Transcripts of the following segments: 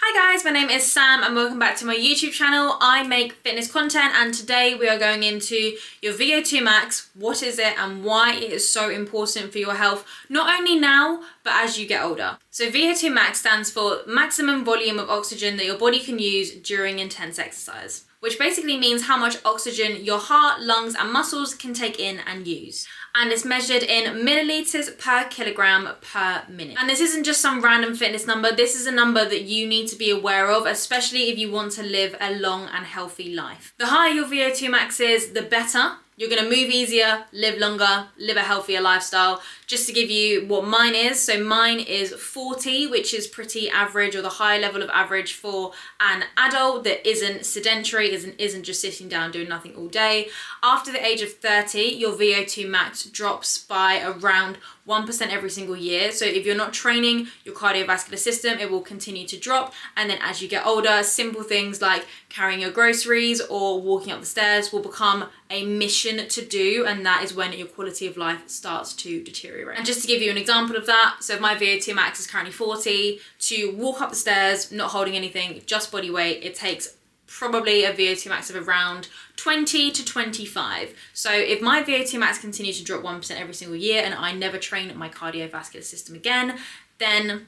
Hi guys, my name is Sam and welcome back to my YouTube channel. I make fitness content and today we are going into your VO2 max, what is it and why it is so important for your health, not only now, but as you get older. So VO2 max stands for maximum volume of oxygen that your body can use during intense exercise, which basically means how much oxygen your heart, lungs and muscles can take in and use. And it's measured in milliliters per kilogram per minute. And this isn't just some random fitness number, this is a number that you need to be aware of, especially if you want to live a long and healthy life. The higher your VO2 max is, the better. You're gonna move easier, live longer, live a healthier lifestyle. Just to give you what mine is, so mine is 40, which is pretty average, or the high level of average for an adult that isn't sedentary, isn't just sitting down doing nothing all day. After the age of 30, your VO2 max drops by around 1% every single year. So if you're not training your cardiovascular system, it will continue to drop. And then as you get older, simple things like carrying your groceries or walking up the stairs will become a mission to do. And that is when your quality of life starts to deteriorate. And just to give you an example of that, so if my VO2 max is currently 40, to walk up the stairs, not holding anything, just body weight, it takes probably a VO2 max of around 20 to 25. So if my VO2 max continues to drop 1% every single year and I never train my cardiovascular system again, then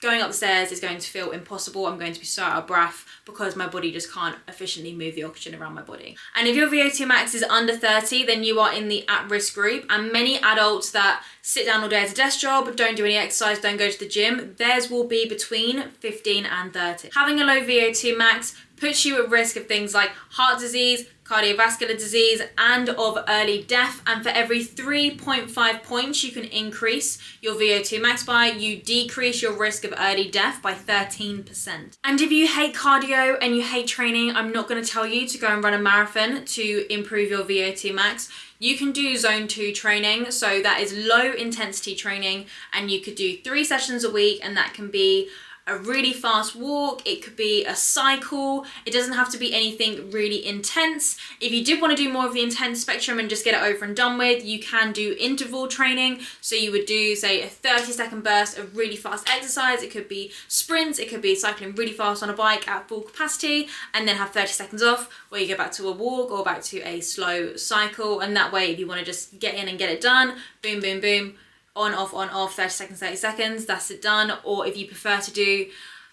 going up the stairs is going to feel impossible. I'm going to be so out of breath because my body just can't efficiently move the oxygen around my body. And if your VO2 max is under 30, then you are in the at-risk group. And many adults that sit down all day at a desk job, don't do any exercise, don't go to the gym, theirs will be between 15 and 30. Having a low VO2 max puts you at risk of things like heart disease, cardiovascular disease, and of early death. And for every 3.5 points you can increase your VO2 max by, you decrease your risk of early death by 13%. And if you hate cardio and you hate training, I'm not going to tell you to go and run a marathon to improve your VO2 max. You can do zone 2 training, so that is low intensity training, and you could do 3 sessions a week, and that can be a really fast walk, it could be a cycle, it doesn't have to be anything really intense. If you did want to do more of the intense spectrum and just get it over and done with, you can do interval training. So you would do, say, a 30-second burst of really fast exercise. It could be sprints, it could be cycling really fast on a bike at full capacity, and then have 30 seconds off where you go back to a walk or back to a slow cycle. And that way, if you want to just get in and get it done, boom, boom, boom, on, off, 30 seconds, 30 seconds, that's it done. Or if you prefer to do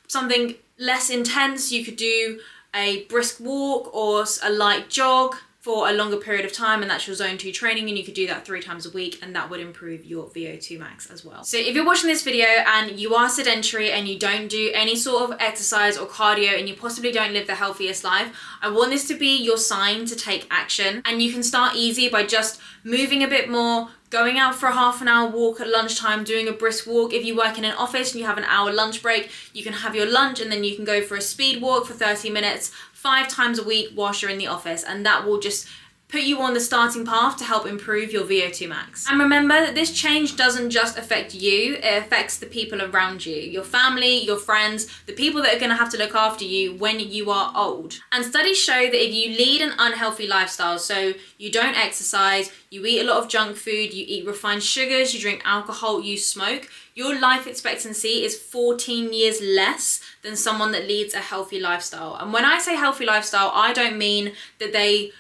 something less intense, you could do a brisk walk or a light jog for a longer period of time, and that's your zone 2 training, and you could do that 3 times a week, and that would improve your VO2 max as well. So if you're watching this video and you are sedentary and you don't do any sort of exercise or cardio and you possibly don't live the healthiest life, I want this to be your sign to take action. And you can start easy by just moving a bit more, going out for a half an hour walk at lunchtime, doing a brisk walk. If you work in an office and you have an hour lunch break, you can have your lunch and then you can go for a speed walk for 30 minutes, 5 times a week whilst you're in the office, and that will just put you on the starting path to help improve your VO2 max. And remember that this change doesn't just affect you, it affects the people around you, your family, your friends, the people that are gonna have to look after you when you are old. And studies show that if you lead an unhealthy lifestyle, so you don't exercise, you eat a lot of junk food, you eat refined sugars, you drink alcohol, you smoke, your life expectancy is 14 years less than someone that leads a healthy lifestyle. And when I say healthy lifestyle, I don't mean that they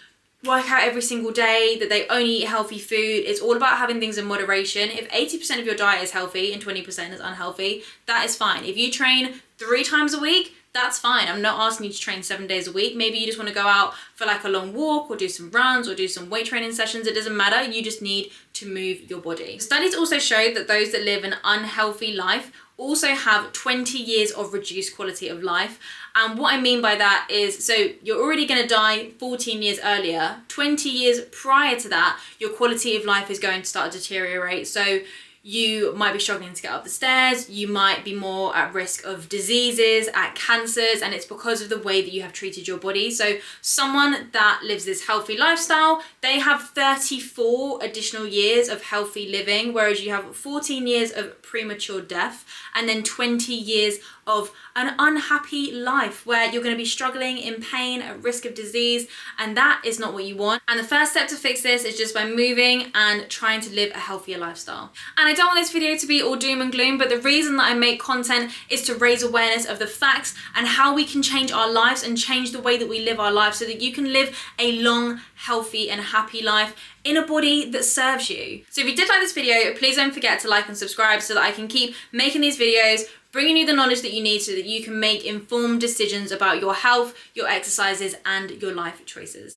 work out every single day, that they only eat healthy food. It's all about having things in moderation. If 80% of your diet is healthy and 20% is unhealthy, that is fine. If you train 3 times a week, that's fine. I'm not asking you to train 7 days a week. Maybe you just want to go out for like a long walk or do some runs or do some weight training sessions. It doesn't matter. You just need to move your body. Studies also show that those that live an unhealthy life also have 20 years of reduced quality of life. And what I mean by that is, so you're already going to die 14 years earlier. 20 years prior to that, your quality of life is going to start to deteriorate. So you might be struggling to get up the stairs, you might be more at risk of diseases, at cancers, and it's because of the way that you have treated your body. So someone that lives this healthy lifestyle, they have 34 additional years of healthy living, whereas you have 14 years of premature death, and then 20 years of an unhappy life where you're going to be struggling, in pain, at risk of disease, and that is not what you want. And the first step to fix this is just by moving and trying to live a healthier lifestyle. And I I don't want this video to be all doom and gloom, but the reason that I make content is to raise awareness of the facts and how we can change our lives and change the way that we live our lives so that you can live a long, healthy and happy life in a body that serves you. So if you did like this video, please don't forget to like and subscribe so that I can keep making these videos, bringing you the knowledge that you need so that you can make informed decisions about your health, your exercises, and your life choices.